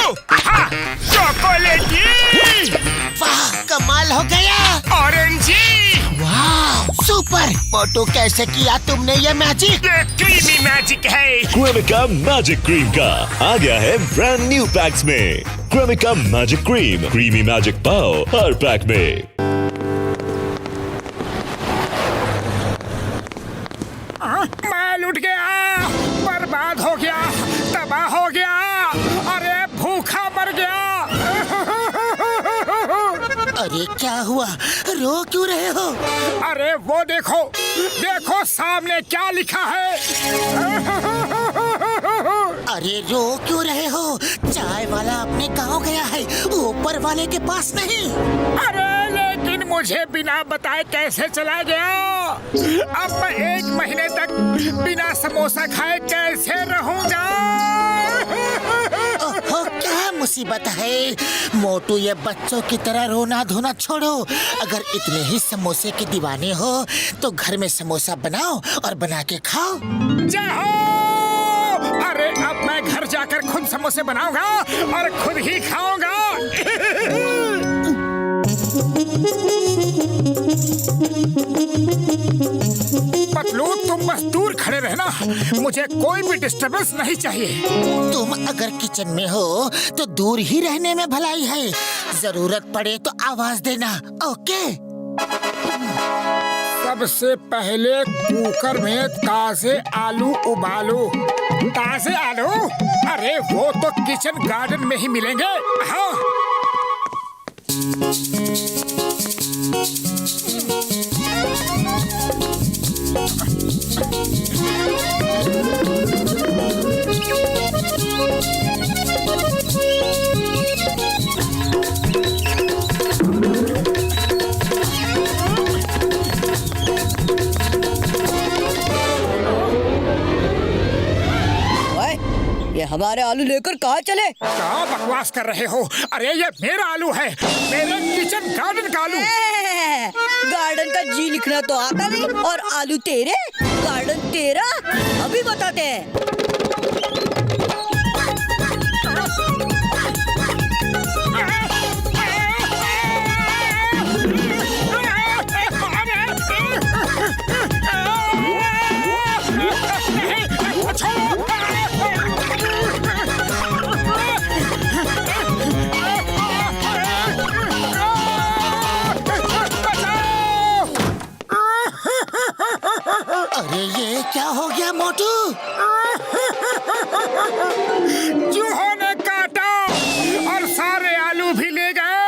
हाँ, चॉकलेटी। वाह, कमाल हो गया। ऑरेंजी। वाह, सुपर। मोटू, कैसे किया तुमने ये मैजिक? ये क्रीमी मैजिक है। क्रेमिका मैजिक क्रीम का आ गया है ब्रांड न्यू पैक्स में। Cremica magic cream, creamy magic पाओ हर पैक में। मैं लुट गया, बर्बाद हो गया, तबाह हो गया, अरे भूखा मर गया। अरे क्या हुआ, रो क्यों रहे हो? अरे वो देखो, देखो सामने क्या लिखा है। अरे रो क्यों रहे हो? चाय वाला अपने गांव गया है, ऊपर वाले के पास नहीं। अरे लेकिन मुझे बिना बताए कैसे चला गया? अब मैं 1 महीने तक बिना समोसा खाए कैसे रहूंगा? ओहो, क्या मुसीबत है। मोटू, ये बच्चों की तरह रोना धोना छोड़ो। अगर इतने ही समोसे के दीवाने हो तो घर में समोसा बनाओ और बना के खाओ। जय हो! अरे अब मैं घर जाकर खुद समोसे बनाऊंगा और खुद ही खाऊंगा। पतलू, तुम बस दूर खड़े रहना, मुझे कोई भी डिस्टर्बेंस नहीं चाहिए। तुम अगर किचन में हो तो दूर ही रहने में भलाई है। जरूरत पड़े तो आवाज देना, ओके? सबसे पहले कुकर में ताजे आलू उबालो। ताजे आलू? अरे वो तो किचन गार्डन में ही मिलेंगे। हाँ। ये हमारे आलू लेकर कहाँ चले? क्या बकवास कर रहे हो? अरे ये मेरा आलू है, मेरे किचन गार्डन का आलू। गार्डन का जी लिखना तो आता नहीं और आलू तेरे, गार्डन तेरा। अभी बताते हैं। अरे ये क्या हो गया मोटू? चूहों ने काटा और सारे आलू भी ले गए।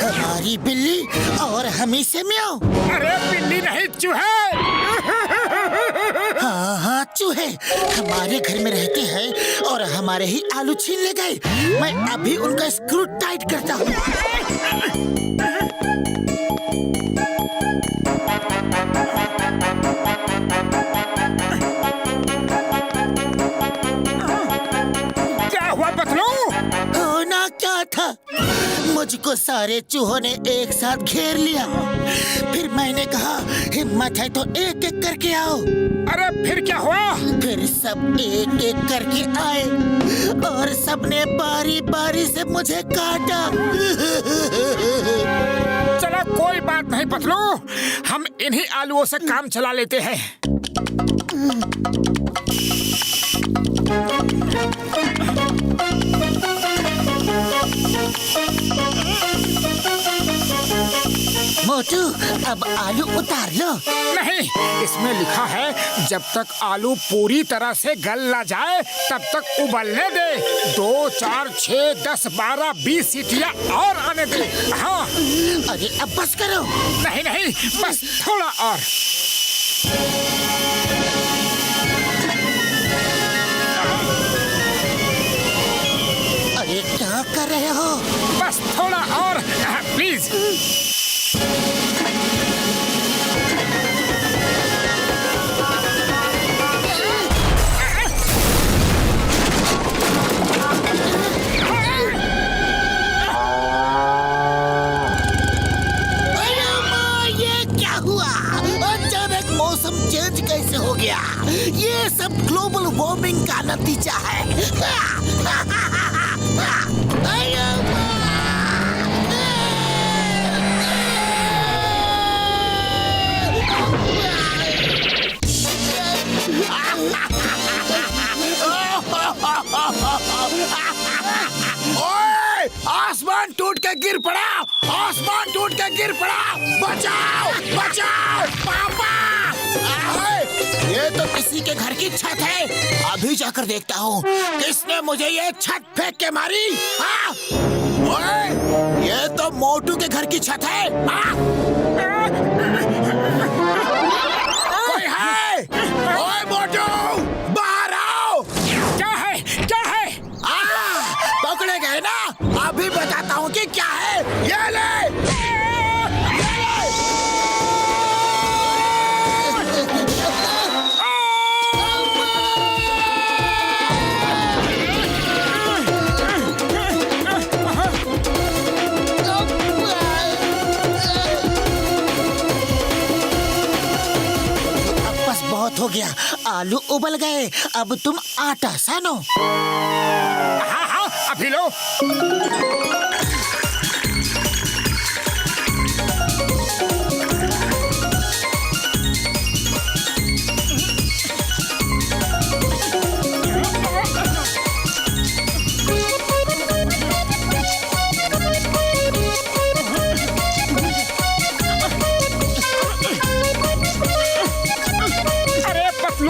हमारी बिल्ली और हमी से म्याऊं। अरे बिल्ली नहीं, चूहे। हाँ हाँ, चूहे हमारे घर में रहते हैं और हमारे ही आलू छीन ले गए। मैं अभी उनका स्क्रू टाइट करता हूँ। क्या हुआ पतलू? होना क्या था, मुझको सारे चूहों ने एक साथ घेर लिया। फिर मैंने कहा, हिम्मत है तो एक एक करके आओ। अरे फिर क्या हुआ? फिर सब एक एक करके आए और सबने बारी बारी से मुझे काटा। चलो कोई बात नहीं पतलू, हम इन्हीं आलूओं से काम चला लेते हैं। मोटू, अब आलू उतार लो। नहीं, इसमें लिखा है जब तक आलू पूरी तरह से गल ना जाए तब तक उबलने दे। 2, 4, 6, 10, 12, 20 सीटियाँ और आने दे। हाँ। अरे अब बस करो। नहीं नहीं, बस थोड़ा और। अरे क्या कर रहे हो? बस थोड़ा और, प्लीज। चेंज कैसे हो गया? ये सब ग्लोबल वार्मिंग का नतीजा है। ओए, आसमान टूट के गिर पड़ा, आसमान टूट के गिर पड़ा, बचाओ बचाओ पापा। ये तो किसी के घर की छत है। अभी जाकर देखता हूँ किसने मुझे ये छत फेंक के मारी। हाँ? ओए, ये तो मोटू के घर की छत है। हाँ? कोई है? ओए मोटू, बाहर आओ। क्या है क्या है? पकड़े गए ना? अभी बताता हूँ कि क्या है। ये ले। बहुत हो गया, आलू उबल गए। अब तुम आटा सानो। हाँ हाँ, अभी लो।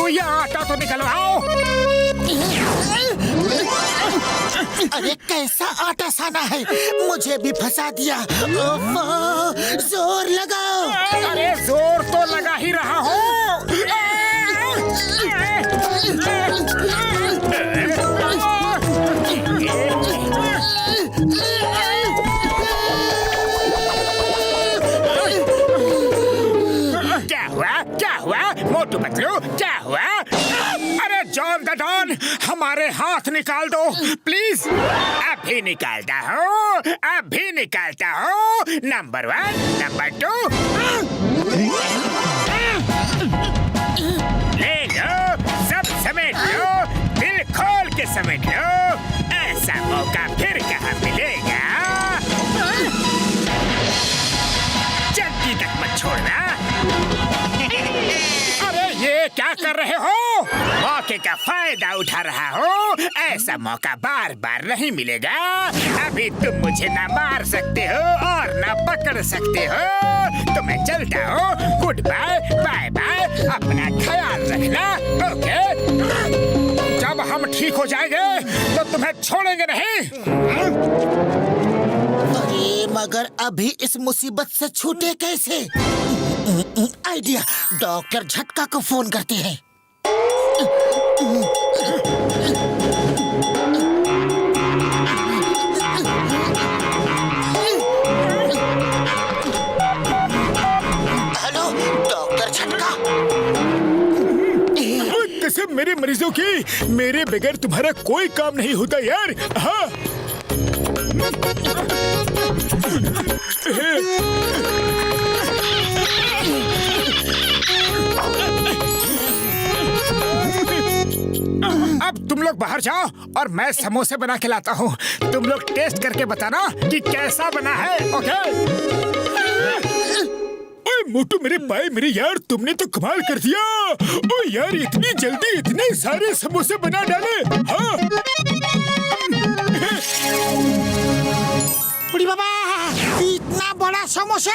ये आटा तो निकलवाओ। अरे कैसा आटा साना है, मुझे भी फंसा दिया। जोर लगाओ। अरे जोर तो लगा ही रहा हूँ। क्या हुआ मोटू पतलू, क्या हुआ? अरे जॉन द डॉन, हमारे हाथ निकाल दो प्लीज। अभी निकालता हूँ, अभी निकालता हूँ। Number 1, number 2। ले लो, सब समेट लो, दिल खोल के समेट लो। ऐसा मौका फिर कहाँ मिलेगा। जल्दी तक मत छोड़ना। ये क्या कर रहे हो? मौके का फायदा उठा रहा हो। ऐसा मौका बार बार नहीं मिलेगा। अभी तुम मुझे ना मार सकते हो और ना पकड़ सकते हो। तो मैं चलता हूँ। Good bye, bye bye. अपना ख्याल रखना, ओके? जब हम ठीक हो जाएंगे तो तुम्हें छोड़ेंगे नहीं। अरे मगर अभी इस मुसीबत से छूटे कैसे? आइडिया, डॉक्टर झटका को फोन करते हैं। हेलो डॉक्टर झटका। कसम मेरे मरीजों की, मेरे बगैर तुम्हारा कोई काम नहीं होता यार। हाँ अब तुम लोग बाहर जाओ और मैं समोसे बना के लाता हूँ। तुम लोग टेस्ट करके बताना कि कैसा बना है, ओके? ओए मोटू मेरे भाई, मेरे यार, तुमने तो कमाल कर दिया। ओ यार, इतनी जल्दी इतने सारे समोसे बना डाले। हाँ बुढ़ी बाबा, इतना बड़ा समोसा।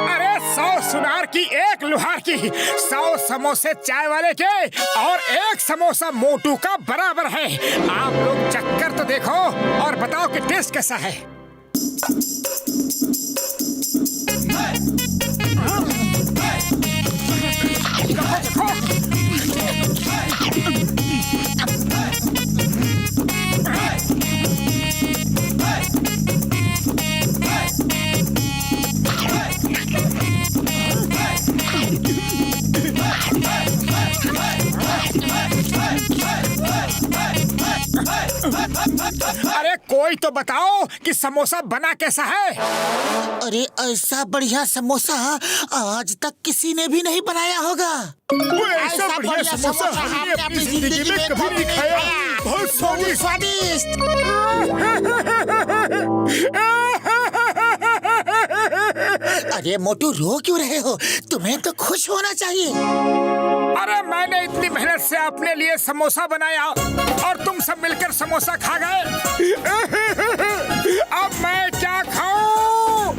अरे 100 सुनार की 1 लुहार की, 100 समोसे चाय वाले के और 1 समोसा मोटू का बराबर है। आप लोग चक्कर तो देखो और बताओ कि टेस्ट कैसा है। अरे कोई तो बताओ कि समोसा बना कैसा है? अरे ऐसा बढ़िया समोसा आज तक किसी ने भी नहीं बनाया होगा। वो ऐसा बढ़िया समोसा हमने अपनी जिंदगी में कभी नहीं खाया। बहुत स्वादिष्ट। अरे मोटू, रो क्यों रहे हो? तुम्हें तो खुश होना चाहिए। अरे मैंने इतनी मेहनत से अपने लिए समोसा बनाया और तुम सब मिलकर समोसा खा गए। अब मैं क्या खाऊं?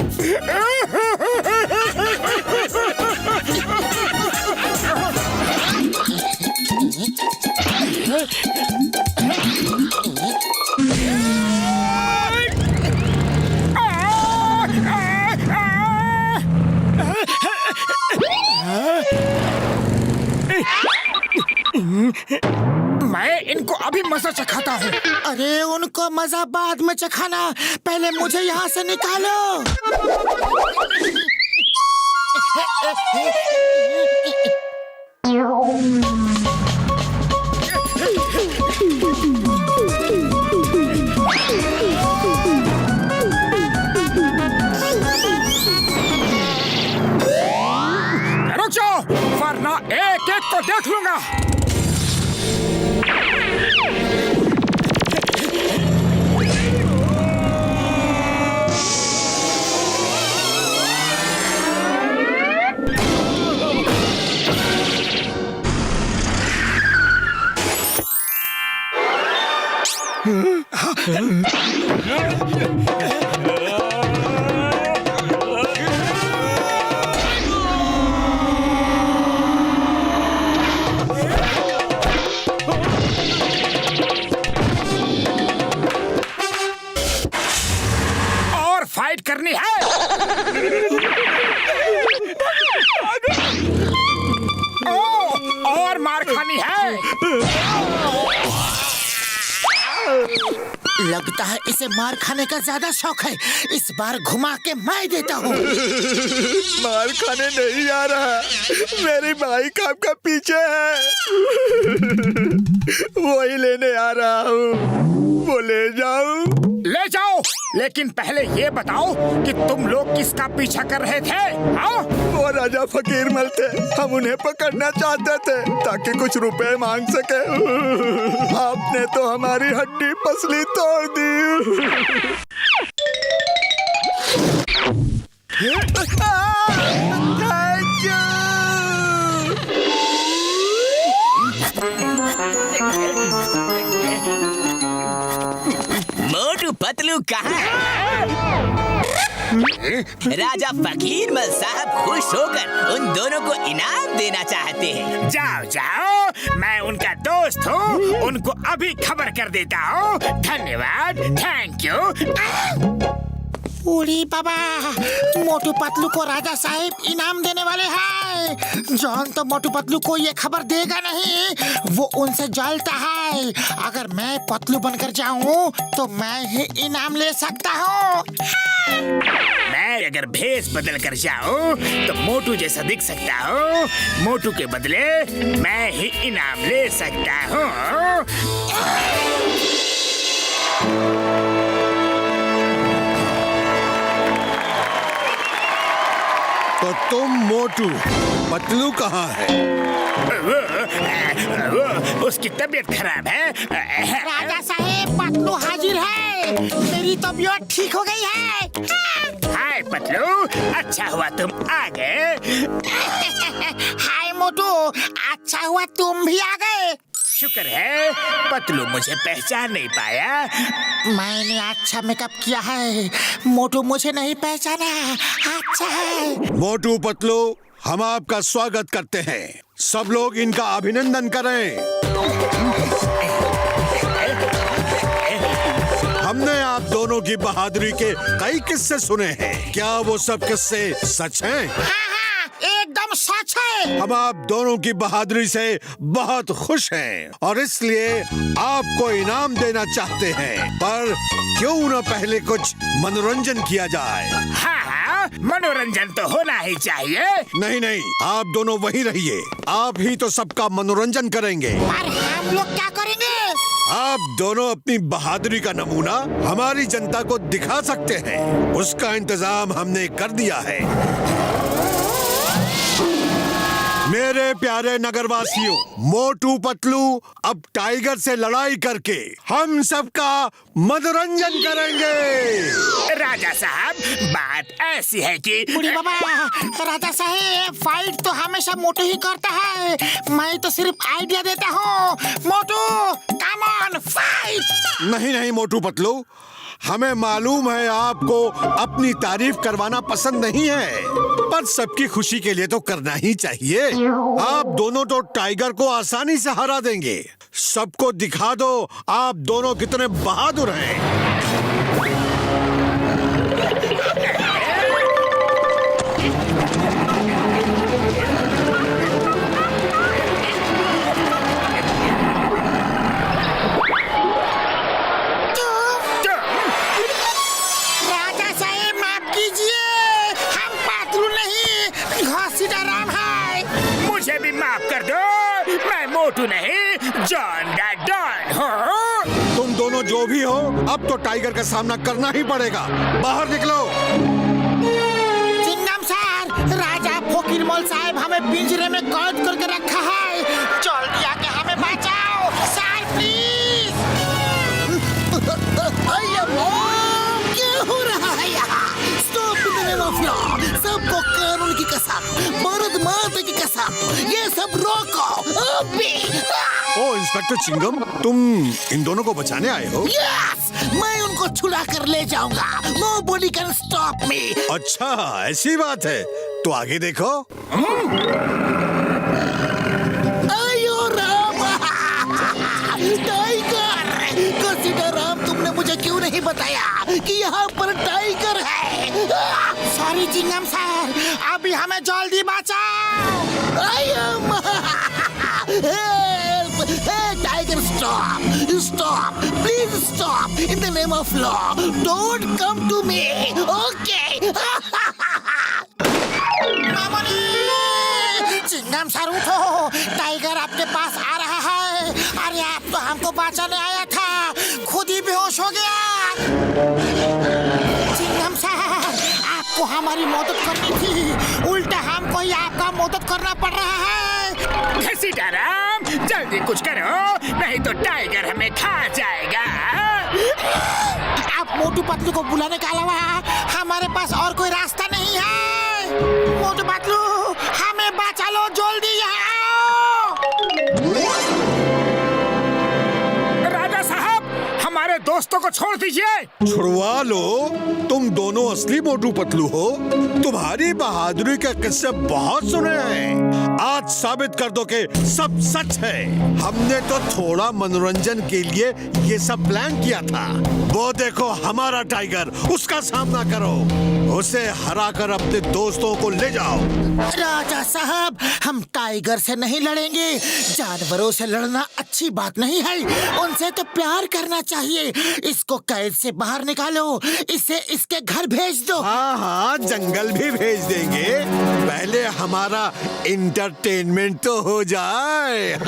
मैं इनको अभी मजा चखाता हूँ। अरे उनको मजा बाद में चखाना, पहले मुझे यहाँ से निकालो। रुक जाओ, वरना एक एक को देख लूंगा। और फाइट करनी है। और मार खानी है। लगता है इसे मार खाने का ज्यादा शौक है। इस बार घुमा के मैं देता हूँ। मार खाने नहीं आ रहा, मेरी बाइक आपका पीछे है। वही लेने आ रहा हूँ, वो ले जाऊं? ले जाओ, लेकिन पहले ये बताओ कि तुम लोग किसका पीछा कर रहे थे? हाँ? वो राजा फकीर मल थे, हम उन्हें पकड़ना चाहते थे ताकि कुछ रुपए मांग सके। आपने तो हमारी हड्डी पसली तोड़ दी। मोटू पतलू कहाँ है? राजा फकीर मल साहब खुश होकर उन दोनों को इनाम देना चाहते हैं। जाओ जाओ, मैं उनका दोस्त हूँ, उनको अभी खबर कर देता हूँ। धन्यवाद, थैंक यू। उड़ी बाबा, मोटू पतलू को राजा साहब इनाम देने वाले हैं। जॉन तो मोटू पतलू को ये खबर देगा नहीं, वो उनसे जलता है। अगर मैं पतलू बनकर जाऊं तो मैं ही इनाम ले सकता हूँ। मैं अगर भेष बदल कर जाऊं तो मोटू जैसा दिख सकता हूँ। मोटू के बदले मैं ही इनाम ले सकता हूँ। तो तुम मोटू, पतलू कहाँ है? वो उसकी तबीयत खराब है। राजा साहब, पतलू हाजिर है। मेरी तबीयत ठीक हो गई है। हाय पतलू, अच्छा हुआ तुम आ गए। हाय मोटू, अच्छा हुआ तुम भी आ गए। शुक्र है पतलू मुझे पहचान नहीं पाया। मैंने अच्छा मेकअप किया है, मोटू मुझे नहीं पहचाना। अच्छा है। मोटू पतलू, हम आपका स्वागत करते हैं। सब लोग इनका अभिनंदन करें। हमने आप दोनों की बहादुरी के कई किस्से सुने हैं। क्या वो सब किस्से सच हैं? हाँ, एकदम सच है। हम आप दोनों की बहादुरी से बहुत खुश हैं और इसलिए आपको इनाम देना चाहते हैं। पर क्यों न पहले कुछ मनोरंजन किया जाए? हाँ, मनोरंजन तो होना ही चाहिए। नहीं नहीं, आप दोनों वहीं रहिए। आप ही तो सबका मनोरंजन करेंगे। पर हम लोग क्या करेंगे? आप दोनों अपनी बहादुरी का नमूना हमारी जनता को दिखा सकते हैं। उसका इंतजाम हमने कर दिया है। मेरे प्यारे नगरवासियों, मोटू पतलू अब टाइगर से लड़ाई करके हम सबका मनोरंजन करेंगे। राजा साहब, बात ऐसी है कि बुढ़ी बाबा, राजा साहब फाइट तो हमेशा मोटू ही करता है, मैं तो सिर्फ आइडिया देता हूँ। मोटू कम ऑन फाइट। नहीं नहीं मोटू पतलू, हमें मालूम है आपको अपनी तारीफ करवाना पसंद नहीं है, पर सबकी खुशी के लिए तो करना ही चाहिए। आप दोनों तो टाइगर को आसानी से हरा देंगे। सबको दिखा दो आप दोनों कितने बहादुर हैं। राजा साहब माफ कीजिए, हम पातलू नहीं घसीटाराम है। मुझे भी माफ कर दो, मैं मोटू नहीं जॉन द डॉन हूँ। तुम दोनों जो भी हो, अब तो टाइगर का सामना करना ही पड़ेगा। बाहर निकलो। चिंगम सर, राजा फकीरमोल साहब हमें पिंजरे में कैद करके रखा है, जल्दी आके हमें बचाओ सर प्लीज। क्या हो रहा है यहाँ? Stop the name of law. सबको कानून की कसम, भारत माता की कसम, ये सब रोको अभी। ओ इंस्पेक्टर चिंगम, तुम इन दोनों को बचाने आए हो? यस, मैं उनको छुड़ा कर ले जाऊंगा। Nobody can stop me. अच्छा ऐसी बात है, तो आगे देखो। आयो राम, टाइगर। घसीटाराम, तुमने मुझे क्यों नहीं बताया कि यहाँ पर टाइगर है? सॉरी चिंगम सर, अभी हमें जल्दी बचाओ। आयो tiger, stop stop please stop in the name of law. Don't come to me, okay? Chingam sir उठो, टाइगर आपके पास आ रहा है। अरे आप तो हमको बचाने आया था, खुद ही बेहोश हो गया। चिंगम सर, आपको हमारी मदद करनी थी, उल्टा हमको ही आपका मदद करना पड़ रहा है। घसीटाराम, जल्दी कुछ करो, नहीं तो टाइगर हमें खा जाएगा। आप मोटू पतलू को बुलाने के अलावा हमारे पास और कोई रास्ता नहीं है। मोटू पतलू, हमें बचा लो, जल्दी यहाँ आओ। राजा साहब, हमारे दोस्तों को छोड़ दीजिए। छुड़वा लो, तुम दोनों असली मोटू पतलू हो। तुम्हारी बहादुरी के किस्से बहुत सुने हैं, आज साबित कर दो कि सब सच है। हमने तो थोड़ा मनोरंजन के लिए ये सब प्लान किया था। वो देखो हमारा टाइगर, उसका सामना करो, उसे हराकर अपने दोस्तों को ले जाओ। राजा साहब, हम टाइगर से नहीं लड़ेंगे। जानवरों से लड़ना अच्छी बात नहीं है, उनसे तो प्यार करना चाहिए। इसको कैद से बाहर निकालो, इसे इसके घर भेज दो। हाँ हाँ, जंगल भी भेज देंगे, पहले हमारा इंटरटेनमेंट तो हो जाए।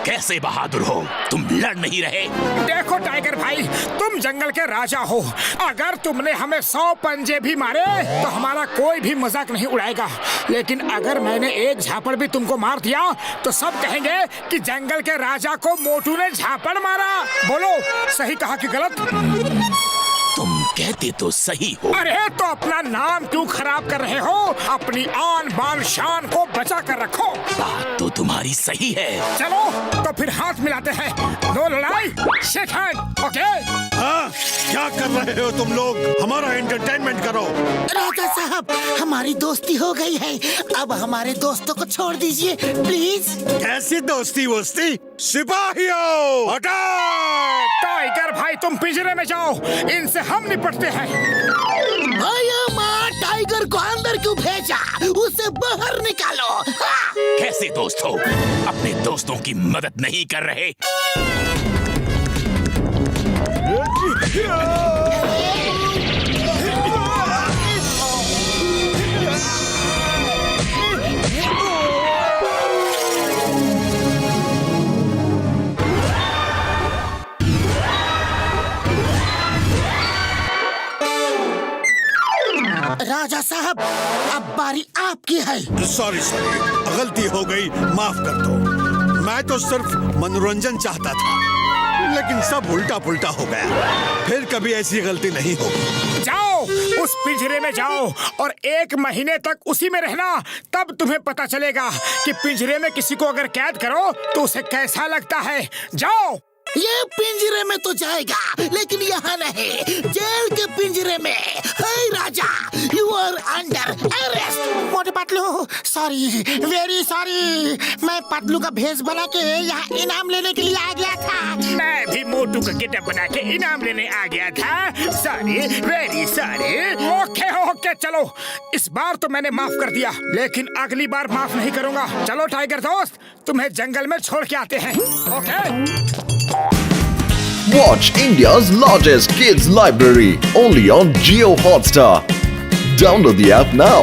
कैसे बहादुर हो, तुम लड़ नहीं रहे? देखो टाइगर भाई, तुम जंगल के राजा हो, अगर तुमने हमें 100 पंजे भी मारे तो हमारा कोई भी मजाक नहीं उड़ाएगा। लेकिन अगर मैंने एक झापड़ भी तुमको मार दिया तो सब कहेंगे कि जंगल के राजा को मोटू ने झापड़ मारा। बोलो, सही कहा कि गलत? तुम कहते तो सही हो। अरे तो अपना नाम क्यों खराब कर रहे हो? अपनी आन बान शान को बचा कर रखो। बात तो तुम्हारी सही है। चलो तो फिर हाथ मिलाते हैं, दो लड़ाई, शेक हैंड, ओके? हाँ, क्या कर रहे हो तुम लोग? हमारा एंटरटेनमेंट करो। राजा साहब, हमारी दोस्ती हो गई है, अब हमारे दोस्तों को छोड़ दीजिए प्लीज। कैसी दोस्ती वोस्ती? सिपाहियों, अटैक! टाइगर भाई तुम पिंजरे में जाओ, इनसे हम निपटते हैं। भैया माँ टाइगर को अंदर क्यों भेजा? उसे बाहर निकालो। हाँ। कैसे दोस्त हो? अपने दोस्तों की मदद नहीं कर रहे। राजा साहब, अब बारी आपकी है। सॉरी गलती हो गई, माफ कर दो। मैं तो सिर्फ मनोरंजन चाहता था, लेकिन सब उल्टा पुल्टा हो गया। फिर कभी ऐसी गलती नहीं होगी। जाओ उस पिंजरे में जाओ और 1 महीने तक उसी में रहना, तब तुम्हें पता चलेगा कि पिंजरे में किसी को अगर कैद करो तो उसे कैसा लगता है। जाओ। ये पिंजरे में तो जाएगा, लेकिन यहाँ नहीं, जेल के पिंजरे में। हे राजा, यू आर अंडर अरेस्ट। मोटे पतलू, सॉरी, वेरी सॉरी। मैं पतलू का भेष बना के यहाँ इनाम लेने के लिए आ गया था। मैं भी मोटू का गेटअप बना के इनाम लेने आ गया था। Sorry, very sorry. ओके चलो, इस बार तो मैंने माफ कर दिया, लेकिन अगली बार माफ नहीं करूंगा। चलो टाइगर दोस्त, तुम्हें जंगल में छोड़ के आते हैं। Okay? Watch India's largest kids library only on Jio Hotstar. Download the app now.